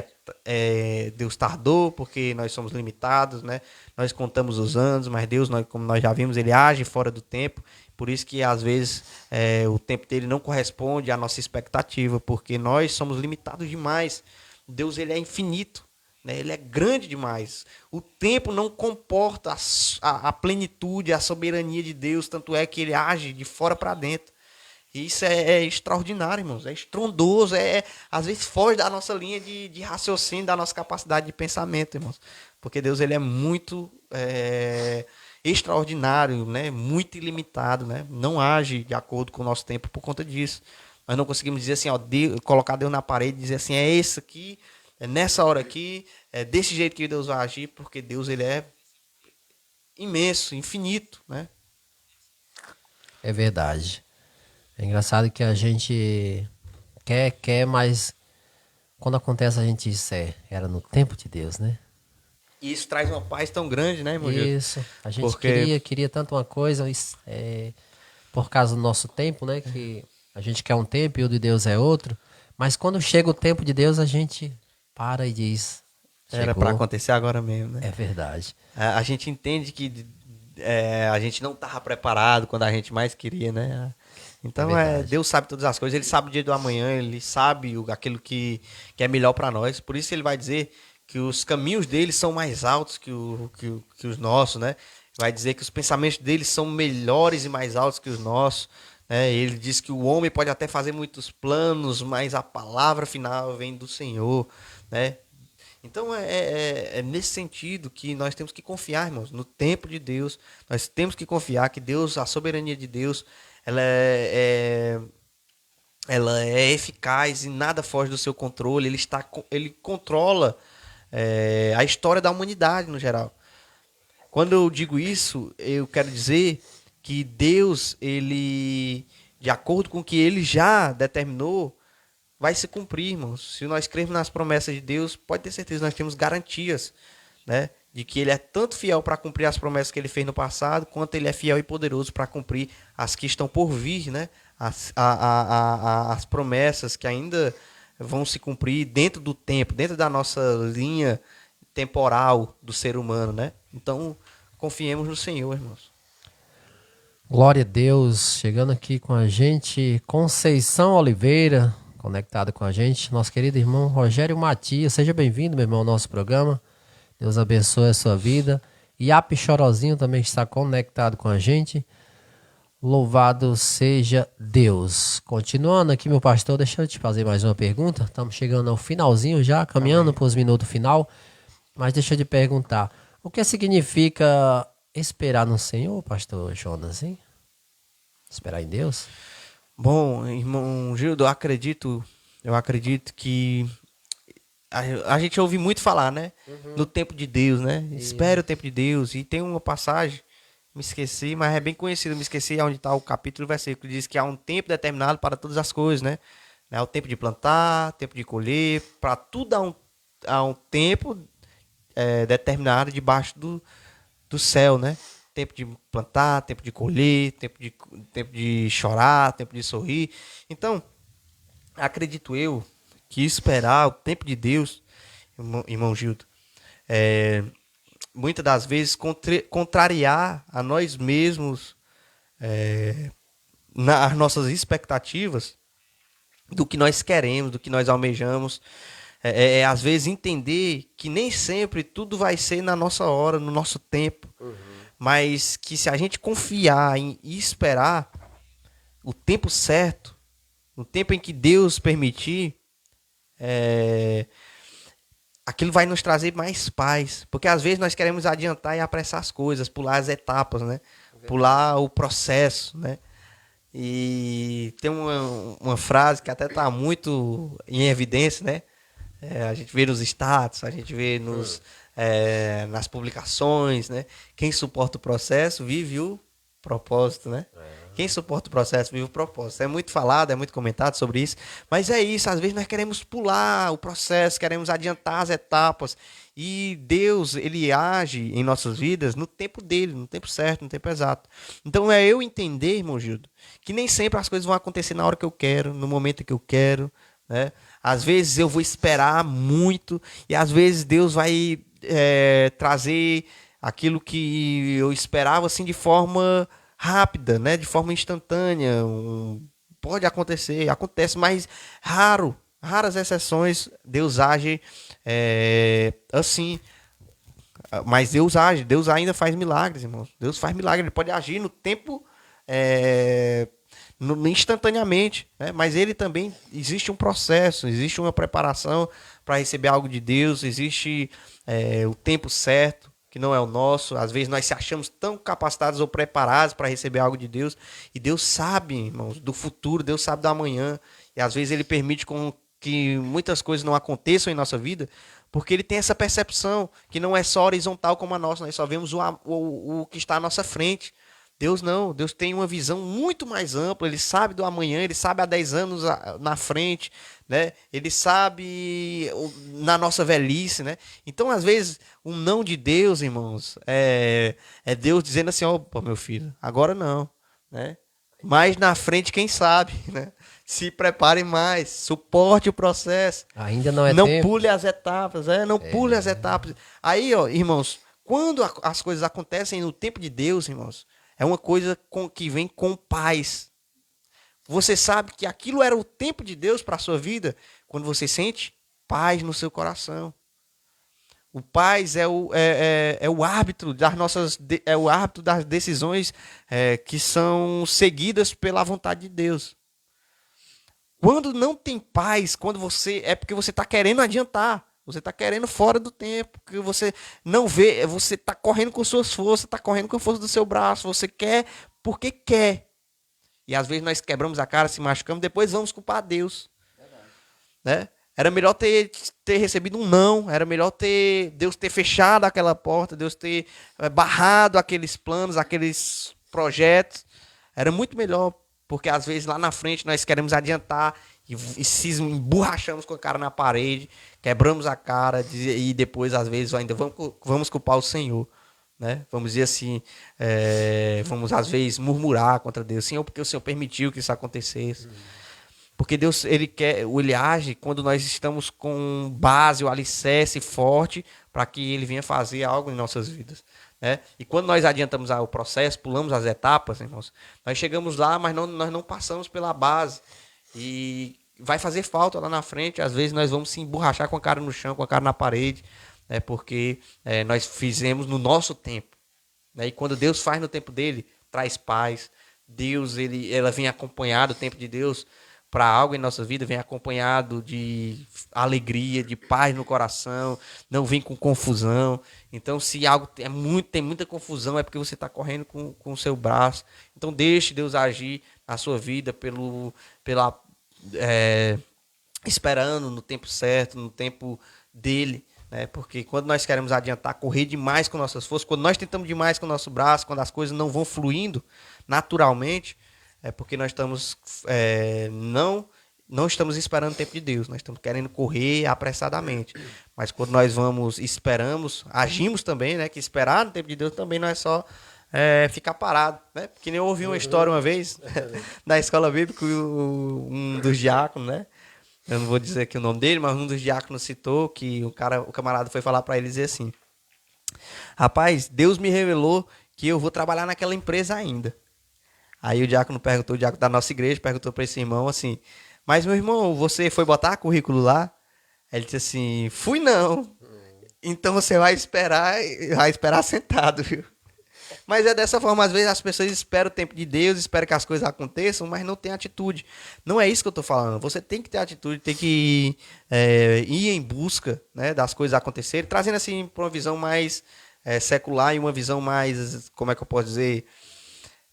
Speaker 2: Deus tardou, porque nós somos limitados, né? Nós contamos os anos, mas Deus, como nós já vimos, ele age fora do tempo. Por isso que, às vezes, o tempo dele não corresponde à nossa expectativa, porque nós somos limitados demais. Deus, ele é infinito. Ele é grande demais. O tempo não comporta a plenitude, a soberania de Deus. Tanto é que ele age de fora para dentro. E isso é extraordinário, irmãos. É estrondoso. Às vezes foge da nossa linha de raciocínio, da nossa capacidade de pensamento, irmãos. Porque Deus, ele é muito extraordinário, né? Muito ilimitado. Né? Não age de acordo com o nosso tempo por conta disso. Nós não conseguimos dizer assim, ó, colocar Deus na parede e dizer assim, é esse aqui. É nessa hora aqui, é desse jeito que Deus vai agir, porque Deus, ele é imenso, infinito, né?
Speaker 1: É verdade. É engraçado que a gente quer, mas quando acontece a gente diz, era no tempo de Deus, né?
Speaker 2: E isso traz uma paz tão grande, né, irmão?
Speaker 1: Isso. A gente
Speaker 2: Porque
Speaker 1: queria tanto uma coisa, por causa do nosso tempo, né? Que a gente quer um tempo e o de Deus é outro. Mas quando chega o tempo de Deus, a gente para e diz,
Speaker 2: era para acontecer agora mesmo, né?
Speaker 1: É verdade.
Speaker 2: A gente entende que a gente não estava preparado quando a gente mais queria, né? Então, Deus sabe todas as coisas. Ele sabe o dia do amanhã, ele sabe aquilo que é melhor para nós. Por isso ele vai dizer que os caminhos dele são mais altos que os nossos, né? Vai dizer que os pensamentos dele são melhores e mais altos que os nossos. Ele diz que o homem pode até fazer muitos planos, mas a palavra final vem do Senhor, né? Então é nesse sentido que nós temos que confiar, irmãos, no tempo de Deus. Nós temos que confiar que Deus, a soberania de Deus, ela é eficaz e nada foge do seu controle. Ele controla a história da humanidade no geral. Quando eu digo isso, eu quero dizer que Deus, ele, de acordo com o que ele já determinou, vai se cumprir, irmãos. Se nós crermos nas promessas de Deus, pode ter certeza, nós temos garantias, né, de que ele é tanto fiel para cumprir as promessas que ele fez no passado, quanto ele é fiel e poderoso para cumprir as que estão por vir, né, as promessas que ainda vão se cumprir dentro do tempo, dentro da nossa linha temporal do ser humano, né? Então, confiemos no Senhor, irmãos.
Speaker 1: Glória a Deus. Chegando aqui com a gente, Conceição Oliveira, conectado com a gente, nosso querido irmão Rogério Matias. Seja bem-vindo, meu irmão, ao nosso programa. Deus abençoe a sua vida. E a Pichorozinho também está conectado com a gente. Louvado seja Deus. Continuando aqui, meu pastor, deixa eu te fazer mais uma pergunta. Estamos chegando ao finalzinho já, caminhando para os minutos final. Mas deixa eu te perguntar, o que significa esperar no Senhor, pastor Jonas, hein? Esperar em Deus?
Speaker 2: Bom, irmão Gildo, eu acredito que a gente ouve muito falar, né? No tempo de Deus, né? Espere o tempo de Deus. E tem uma passagem, me esqueci, mas é bem conhecida, me esqueci onde está o capítulo, o versículo, diz que há um tempo determinado para todas as coisas, né? Há o tempo de plantar, tempo de colher, para tudo há um tempo determinado debaixo do céu, né? Tempo de plantar, tempo de colher, tempo de chorar, tempo de sorrir. Então, acredito eu que esperar o tempo de Deus, irmão Gildo, muitas das vezes contrariar a nós mesmos nas nossas expectativas do que nós queremos, do que nós almejamos. Às vezes entender que nem sempre tudo vai ser na nossa hora, no nosso tempo. Mas que se a gente confiar e esperar o tempo certo, no tempo em que Deus permitir, aquilo vai nos trazer mais paz. Porque às vezes nós queremos adiantar e apressar as coisas, pular as etapas, né? Pular o processo, né? E tem uma frase que até está muito em evidência, né? A gente vê nos status, a gente vê nas publicações, né? Quem suporta o processo vive o Propósito, né? Quem suporta o processo vive o propósito. É muito falado, é muito comentado sobre isso, mas é isso, às vezes nós queremos pular o processo, queremos adiantar as etapas, e Deus, ele age em nossas vidas no tempo dele, no tempo certo, no tempo exato. Então é eu entender, irmão Gildo, que nem sempre as coisas vão acontecer na hora que eu quero, no momento que eu quero, né? Às vezes eu vou esperar muito, e às vezes Deus vai trazer aquilo que eu esperava assim de forma rápida, né? De forma instantânea. Pode acontecer, acontece, mas raras exceções, Deus age assim. Mas Deus age, Deus ainda faz milagres, irmãos. Deus faz milagres, ele pode agir no tempo instantaneamente, né? Mas ele também existe um processo, existe uma preparação para receber algo de Deus, existe o tempo certo, que não é o nosso. Às vezes nós se achamos tão capacitados ou preparados para receber algo de Deus, e Deus sabe, irmãos, do futuro, Deus sabe do amanhã, e às vezes ele permite que muitas coisas não aconteçam em nossa vida, porque ele tem essa percepção que não é só horizontal como a nossa, nós só vemos o que está à nossa frente. Deus não, Deus tem uma visão muito mais ampla, ele sabe do amanhã, ele sabe há 10 anos na frente, né? Ele sabe na nossa velhice, né? Então, às vezes, um não de Deus, irmãos, é Deus dizendo assim, opa, meu filho, agora não, né? Mais na frente, quem sabe, né? Se prepare mais, suporte o processo.
Speaker 1: Ainda não é
Speaker 2: não
Speaker 1: tempo.
Speaker 2: pule as etapas, não pule as etapas. Aí, ó, irmãos, quando as coisas acontecem no tempo de Deus, irmãos, é uma coisa que vem com paz. Você sabe que aquilo era o tempo de Deus para a sua vida quando você sente paz no seu coração. O paz é o árbitro das decisões que são seguidas pela vontade de Deus. Quando não tem paz, é porque você está querendo adiantar. Você está querendo fora do tempo, que você não vê, você está correndo com suas forças, está correndo com a força do seu braço, você quer porque quer. E às vezes nós quebramos a cara, se machucamos, depois vamos culpar Deus. Né? Era melhor ter recebido um não, era melhor Deus ter fechado aquela porta, Deus ter barrado aqueles planos, aqueles projetos. Era muito melhor, porque às vezes lá na frente nós queremos adiantar e se emborrachamos com a cara na parede, quebramos a cara e depois às vezes ainda vamos culpar o Senhor, né? Vamos dizer assim, vamos às vezes murmurar contra Deus, Senhor, porque o Senhor permitiu que isso acontecesse. Porque Deus, ele age quando nós estamos com base, o alicerce forte para que ele venha fazer algo em nossas vidas. Né? E quando nós adiantamos o processo, pulamos as etapas, irmãos, nós chegamos lá, mas nós não passamos pela base. E vai fazer falta lá na frente. Às vezes nós vamos se emborrachar com a cara no chão, com a cara na parede, né? Porque nós fizemos no nosso tempo. Né? E quando Deus faz no tempo dele, traz paz. Deus, ela vem acompanhado, o tempo de Deus, para algo em nossa vida, vem acompanhado de alegria, de paz no coração, não vem com confusão. Então, se algo tem muita confusão, é porque você está correndo com o seu braço. Então, deixe Deus agir na sua vida esperando no tempo certo, no tempo dele. Né? Porque quando nós queremos adiantar, correr demais com nossas forças, quando nós tentamos demais com o nosso braço, quando as coisas não vão fluindo naturalmente, é porque nós estamos não estamos esperando o tempo de Deus, nós estamos querendo correr apressadamente. Mas quando nós esperamos, agimos também, né? Que esperar no tempo de Deus também não é só ficar parado, né? Porque nem eu ouvi uma história uma vez na escola bíblica, um dos diáconos, né? Eu não vou dizer aqui o nome dele, mas um dos diáconos citou que o camarada foi falar para ele e dizer assim: rapaz, Deus me revelou que eu vou trabalhar naquela empresa ainda. Aí o diácono da nossa igreja perguntou para esse irmão assim: mas meu irmão, você foi botar currículo lá? Ele disse assim: fui não. Então você vai esperar sentado, viu? Mas é dessa forma, às vezes as pessoas esperam o tempo de Deus, esperam que as coisas aconteçam, mas não tem atitude. Não é isso que eu estou falando. Você tem que ter atitude, tem que ir em busca, né, das coisas acontecerem, trazendo assim para uma visão mais secular e uma visão mais, como é que eu posso dizer,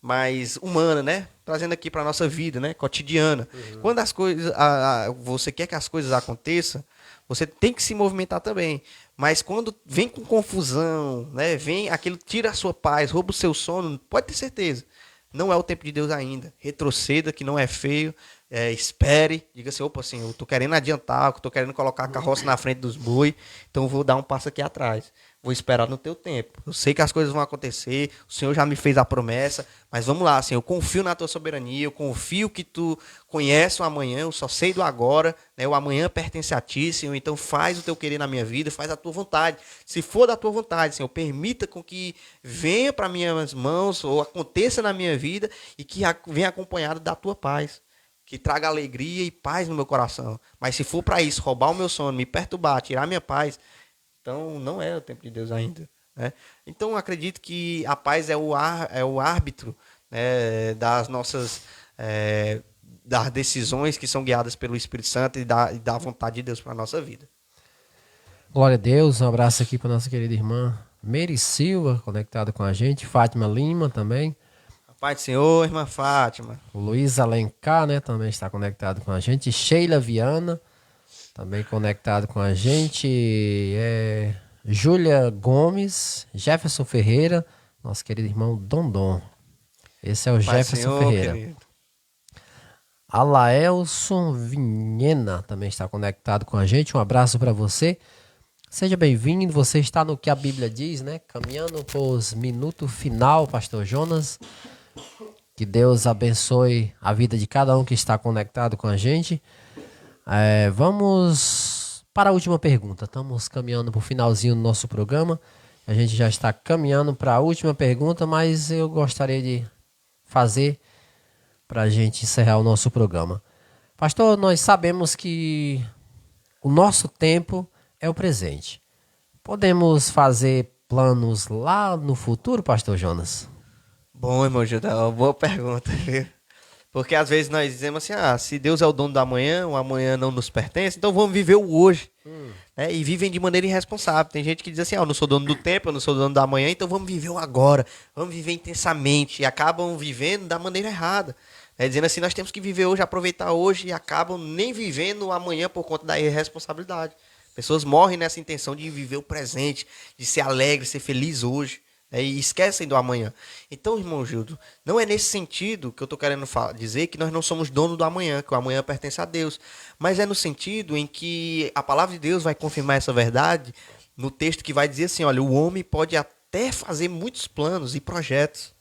Speaker 2: mais humana, né? Trazendo aqui para a nossa vida, né? Cotidiana. Uhum. Quando as coisas, você quer que as coisas aconteçam, você tem que se movimentar também. Mas quando vem com confusão, né? Vem aquilo, tira a sua paz, rouba o seu sono, pode ter certeza. Não é o tempo de Deus ainda. Retroceda, que não é feio. Espere, diga assim, opa, assim, eu tô querendo adiantar, eu tô querendo colocar a carroça na frente dos boi, então eu vou dar um passo aqui atrás. Vou esperar no teu tempo. Eu sei que as coisas vão acontecer, o Senhor já me fez a promessa, mas vamos lá, assim, eu confio na tua soberania, eu confio que tu conheces o amanhã, eu só sei do agora, né? O amanhã pertence a ti, Senhor, então faz o teu querer na minha vida, faz a tua vontade. Se for da tua vontade, Senhor, permita com que venha para minhas mãos ou aconteça na minha vida e que venha acompanhado da tua paz. Que traga alegria e paz no meu coração. Mas se for para isso, roubar o meu sono, me perturbar, tirar minha paz, então não é o tempo de Deus ainda. Né? Então eu acredito que a paz é o árbitro, né, das nossas das decisões que são guiadas pelo Espírito Santo e da vontade de Deus para a nossa vida.
Speaker 1: Glória a Deus, um abraço aqui para nossa querida irmã Mary Silva, conectada com a gente, Fátima Lima também.
Speaker 2: Pai do Senhor, irmã Fátima.
Speaker 1: O Luiz Alencar, né, também está conectado com a gente. Sheila Viana, também conectado com a gente. Júlia Gomes, Jefferson Ferreira, nosso querido irmão Dondon. Esse é o
Speaker 2: Pai
Speaker 1: Jefferson
Speaker 2: Senhor,
Speaker 1: Ferreira.
Speaker 2: querido.
Speaker 1: Alaelson Vinhena também está conectado com a gente. Um abraço para você. Seja bem-vindo. Você está no que a Bíblia diz, né? Caminhando para os minutos final, Pastor Jonas. Que Deus abençoe a vida de cada um que está conectado com a gente. Vamos para a última pergunta. Estamos caminhando para o finalzinho do nosso programa. A gente já está caminhando para a última pergunta, mas eu gostaria de fazer para a gente encerrar o nosso programa. Pastor, nós sabemos que o nosso tempo é o presente. Podemos fazer planos lá no futuro, Pastor Jonas?
Speaker 2: Bom, irmão Judá, é uma boa pergunta, viu? Porque às vezes nós dizemos assim, se Deus é o dono do amanhã, o amanhã não nos pertence, então vamos viver o hoje. Né? E vivem de maneira irresponsável. Tem gente que diz assim, eu não sou dono do tempo, eu não sou dono do amanhã, então vamos viver o agora, vamos viver intensamente. E acabam vivendo da maneira errada. Dizendo assim, nós temos que viver hoje, aproveitar hoje e acabam nem vivendo o amanhã por conta da irresponsabilidade. Pessoas morrem nessa intenção de viver o presente, de ser alegre, ser feliz hoje. E esquecem do amanhã. Então, irmão Gildo, não é nesse sentido que eu estou querendo dizer que nós não somos dono do amanhã, que o amanhã pertence a Deus. Mas é no sentido em que a palavra de Deus vai confirmar essa verdade no texto que vai dizer assim, olha, o homem pode até fazer muitos planos e projetos,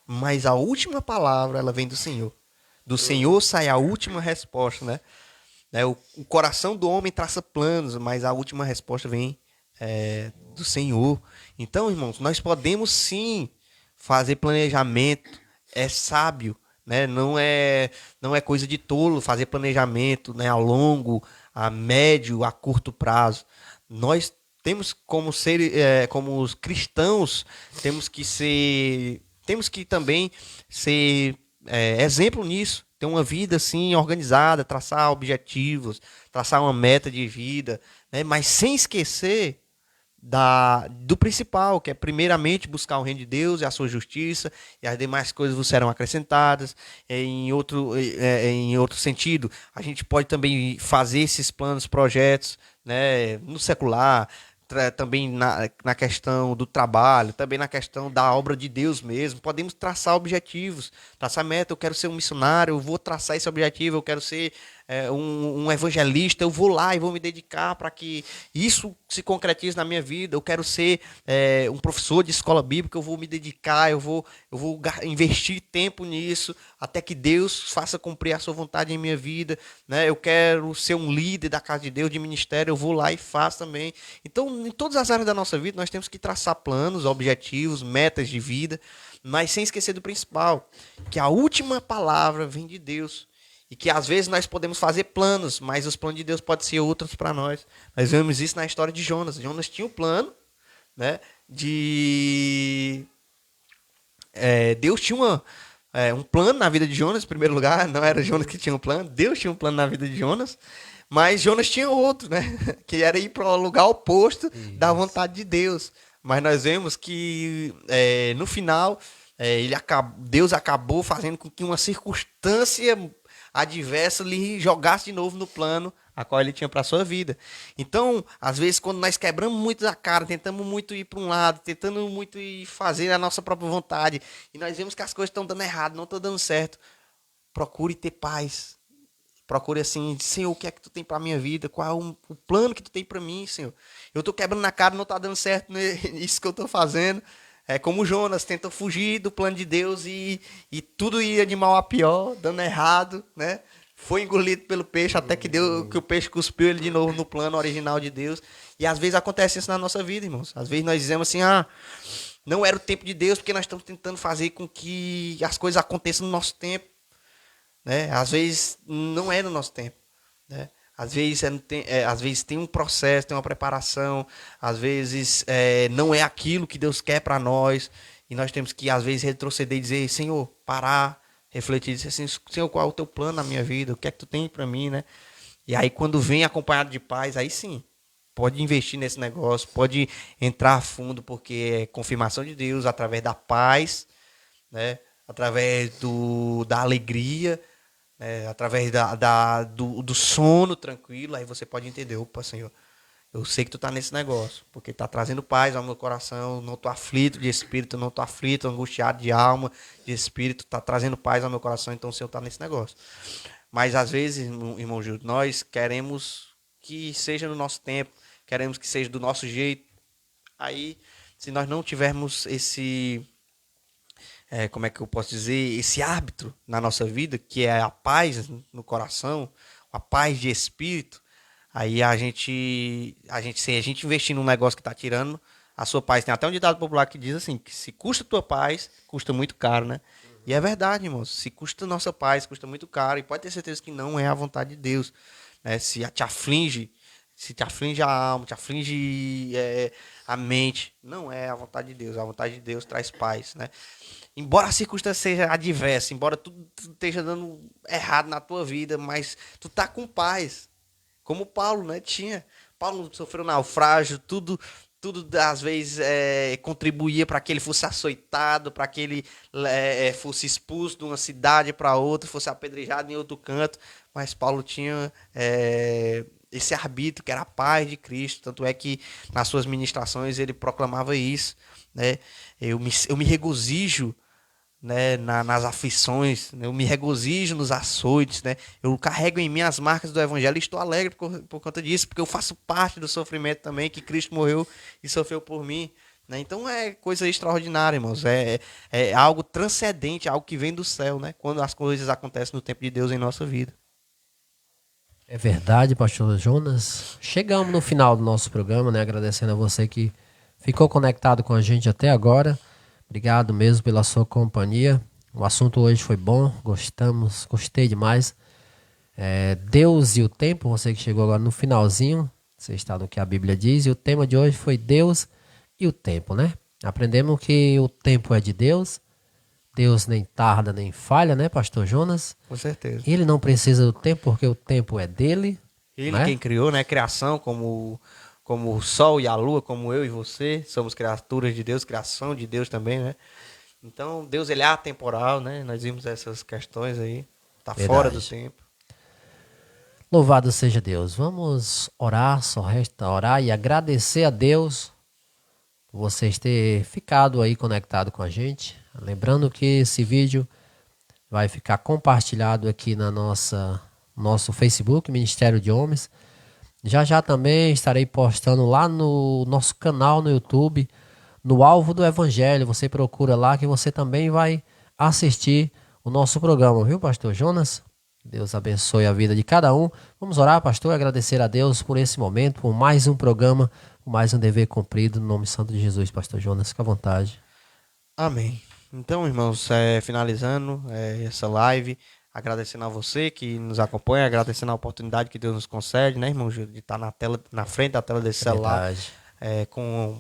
Speaker 2: mas a última palavra, ela vem do Senhor. Do Senhor sai a última resposta, né? O coração do homem traça planos, mas a última resposta vem do Senhor. Então, irmãos, nós podemos sim fazer planejamento, é sábio, né? Não é coisa de tolo fazer planejamento, né? A longo, a médio, a curto prazo. Nós temos como como os cristãos, temos que também ser exemplo nisso. Ter uma vida assim organizada, traçar objetivos, traçar uma meta de vida, né? Mas sem esquecer do principal, que é primeiramente buscar o reino de Deus e a sua justiça, e as demais coisas vos serão acrescentadas. Em outro sentido, a gente pode também fazer esses planos, projetos, né, no secular, também na questão do trabalho, também na questão da obra de Deus mesmo. Podemos traçar objetivos, traçar meta. Eu quero ser um missionário, eu vou traçar esse objetivo. Eu quero ser um evangelista, eu vou lá e vou me dedicar para que isso se concretize na minha vida. Eu quero ser um professor de escola bíblica, eu vou me dedicar, eu vou investir tempo nisso, até que Deus faça cumprir a sua vontade em minha vida, né? Eu quero ser um líder da casa de Deus, de ministério, eu vou lá e faço também. Então, em todas as áreas da nossa vida, nós temos que traçar planos, objetivos, metas de vida, mas sem esquecer do principal, que a última palavra vem de Deus. E que às vezes nós podemos fazer planos, mas os planos de Deus podem ser outros para nós. Nós vemos isso na história de Jonas. Jonas tinha um plano, né? Deus tinha um plano na vida de Jonas, em primeiro lugar. Não era Jonas que tinha um plano, Deus tinha um plano na vida de Jonas. Mas Jonas tinha outro, né? Que era ir para o lugar oposto da vontade de Deus. Mas nós vemos que no final Deus acabou fazendo com que uma circunstância adversa lhe jogasse de novo no plano a qual ele tinha para a sua vida. Então, às vezes, quando nós quebramos muito a cara, tentamos muito ir para um lado, tentando muito ir fazer a nossa própria vontade, e nós vemos que as coisas estão dando errado, não estão dando certo, procure ter paz. Procure assim, Senhor, o que é que tu tem para minha vida? Qual é o plano que tu tem para mim, Senhor? Eu tô quebrando na cara, não tá dando certo isso que eu tô fazendo. É como Jonas, tenta fugir do plano de Deus e tudo ia de mal a pior, dando errado, né? Foi engolido pelo peixe até que o peixe cuspiu ele de novo no plano original de Deus. E às vezes acontece isso na nossa vida, irmãos. Às vezes nós dizemos assim, não era o tempo de Deus porque nós estamos tentando fazer com que as coisas aconteçam no nosso tempo. Né? Às vezes não é no nosso tempo. Né? Às vezes tem um processo, tem uma preparação. Às vezes não é aquilo que Deus quer para nós. E nós temos que, às vezes, retroceder e dizer, Senhor, parar, refletir, dizer assim, Senhor, qual é o teu plano na minha vida? O que é que tu tem para mim? Né? E aí, quando vem acompanhado de paz, aí sim, pode investir nesse negócio, pode entrar a fundo, porque é confirmação de Deus através da paz, né? Através da alegria, através do sono tranquilo. Aí você pode entender, opa, Senhor, eu sei que tu tá nesse negócio, porque tá trazendo paz ao meu coração, não tô aflito de espírito, não tô aflito, angustiado de alma, de espírito, tá trazendo paz ao meu coração, então o Senhor tá nesse negócio. Mas às vezes, irmão Gil, nós queremos que seja no nosso tempo, queremos que seja do nosso jeito. Aí, se nós não tivermos como é que eu posso dizer, esse árbitro na nossa vida, que é a paz no coração, a paz de espírito, aí se a gente investir num negócio que está tirando a sua paz, tem até um ditado popular que diz assim, que se custa a tua paz, custa muito caro, né? E é verdade, irmãos, se custa a nossa paz, custa muito caro, e pode ter certeza que não é a vontade de Deus, né? Se te aflige a alma, te aflige a mente, não é a vontade de Deus, a vontade de Deus traz paz, né? Embora a circunstância seja adversa, embora tudo esteja dando errado na tua vida, mas tu tá com paz. Como Paulo, né? Paulo sofreu naufrágio, tudo às vezes contribuía para que ele fosse açoitado, para que ele fosse expulso de uma cidade para outra, fosse apedrejado em outro canto. Mas Paulo tinha esse arbítrio que era a paz de Cristo. Tanto é que nas suas ministrações ele proclamava isso, né? Eu me regozijo, né, nas aflições, né? Eu me regozijo nos açoites, né? Eu carrego em mim as marcas do Evangelho e estou alegre por conta disso, porque eu faço parte do sofrimento também, que Cristo morreu e sofreu por mim, né? Então é coisa extraordinária, irmãos, é algo transcendente, algo que vem do céu, né? Quando as coisas acontecem no tempo de Deus em nossa vida.
Speaker 1: É verdade, pastor Jonas. Chegamos no final do nosso programa, né? Agradecendo a você que ficou conectado com a gente até agora. Obrigado mesmo pela sua companhia. O assunto hoje foi bom, gostei demais. Deus e o tempo, você que chegou agora no finalzinho, você está no que a Bíblia diz, e o tema de hoje foi Deus e o tempo, né? Aprendemos que o tempo é de Deus, Deus nem tarda nem falha, né, pastor Jonas?
Speaker 2: Com certeza.
Speaker 1: Ele não precisa do tempo porque o tempo é dele.
Speaker 2: Ele
Speaker 1: né?
Speaker 2: quem criou, né? Criação, como o sol e a lua, como eu e você, somos criaturas de Deus, criação de Deus também, né? Então, Deus, ele é atemporal, né? Nós vimos essas questões aí, tá fora do tempo.
Speaker 1: Louvado seja Deus. Vamos orar, só resta orar e agradecer a Deus por vocês terem ficado aí conectado com a gente. Lembrando que esse vídeo vai ficar compartilhado aqui na nosso Facebook, Ministério de Homens. Já também estarei postando lá no nosso canal no YouTube, no Alvo do Evangelho. Você procura lá que você também vai assistir o nosso programa, viu, pastor Jonas? Deus abençoe a vida de cada um. Vamos orar, pastor, e agradecer a Deus por esse momento, por mais um programa, por mais um dever cumprido, no nome santo de Jesus, pastor Jonas. Fica à vontade.
Speaker 2: Amém. Então, irmãos, finalizando essa live, agradecendo a você que nos acompanha, agradecendo a oportunidade que Deus nos concede, né, irmão, de estar na frente da tela desse celular,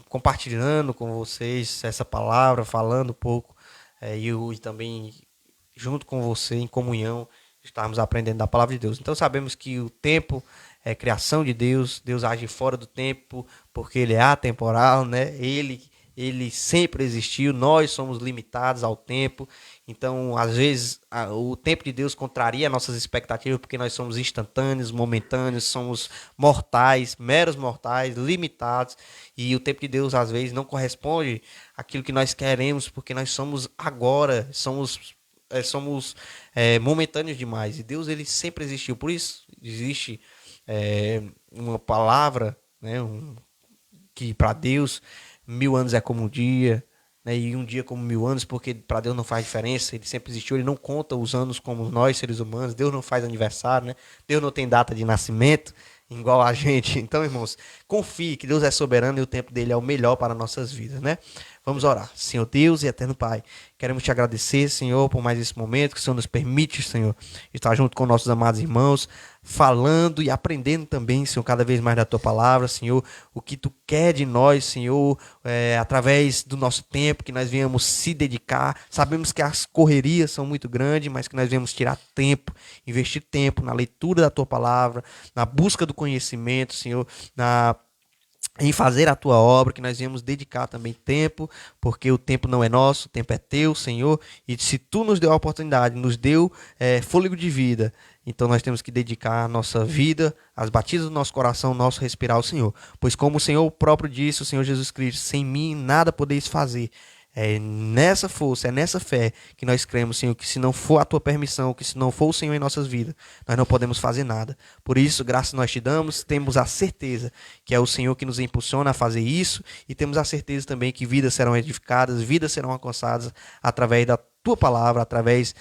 Speaker 2: compartilhando com vocês essa palavra, falando um pouco, e também junto com você, em comunhão, estarmos aprendendo da palavra de Deus. Então sabemos que o tempo é criação de Deus, Deus age fora do tempo, porque ele é atemporal, né? Ele ele sempre existiu, nós somos limitados ao tempo, então às vezes o tempo de Deus contraria nossas expectativas, porque nós somos instantâneos, momentâneos, somos mortais, meros mortais, limitados, e o tempo de Deus às vezes não corresponde àquilo que nós queremos, porque nós somos agora, somos momentâneos demais, e Deus ele sempre existiu, por isso existe uma palavra, né, que para Deus 1000 anos é como um dia, né, e um dia como 1000 anos, porque para Deus não faz diferença, ele sempre existiu, ele não conta os anos como nós, seres humanos, Deus não faz aniversário, né, Deus não tem data de nascimento, igual a gente. Então, irmãos, confie que Deus é soberano e o tempo dele é o melhor para nossas vidas, né? Vamos orar. Senhor Deus e eterno Pai, queremos te agradecer, Senhor, por mais esse momento que o Senhor nos permite, Senhor, estar junto com nossos amados irmãos, falando e aprendendo também, Senhor, cada vez mais da tua palavra, Senhor, o que tu quer de nós, Senhor, através do nosso tempo, que nós venhamos se dedicar. Sabemos que as correrias são muito grandes, mas que nós venhamos tirar tempo, investir tempo na leitura da tua palavra, na busca do conhecimento, Senhor, em fazer a tua obra, que nós viemos dedicar também tempo, porque o tempo não é nosso, o tempo é teu, Senhor, e se tu nos deu a oportunidade, nos deu fôlego de vida, então nós temos que dedicar a nossa vida, as batidas do nosso coração, nosso respirar ao Senhor, pois como o Senhor próprio disse, o Senhor Jesus Cristo, sem mim nada podeis fazer. É nessa força, é nessa fé que nós cremos, Senhor, que se não for a tua permissão, que se não for o Senhor em nossas vidas, nós não podemos fazer nada. Por isso, graças nós te damos, temos a certeza que é o Senhor que nos impulsiona a fazer isso e temos a certeza também que vidas serão edificadas, vidas serão alcançadas através da tua palavra, através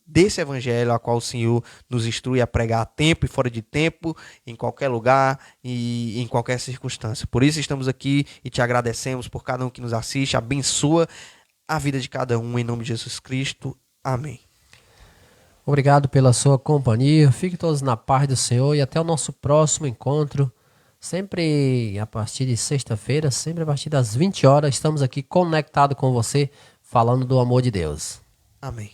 Speaker 2: desse evangelho a qual o Senhor nos instrui a pregar a tempo e fora de tempo, em qualquer lugar e em qualquer circunstância. Por isso estamos aqui e te agradecemos por cada um que nos assiste, abençoa a vida de cada um, em nome de Jesus Cristo. Amém.
Speaker 1: Obrigado pela sua companhia, fiquem todos na paz do Senhor e até o nosso próximo encontro, sempre a partir de sexta-feira, sempre a partir das 20 horas, estamos aqui conectados com você, falando do amor de Deus.
Speaker 2: Amém.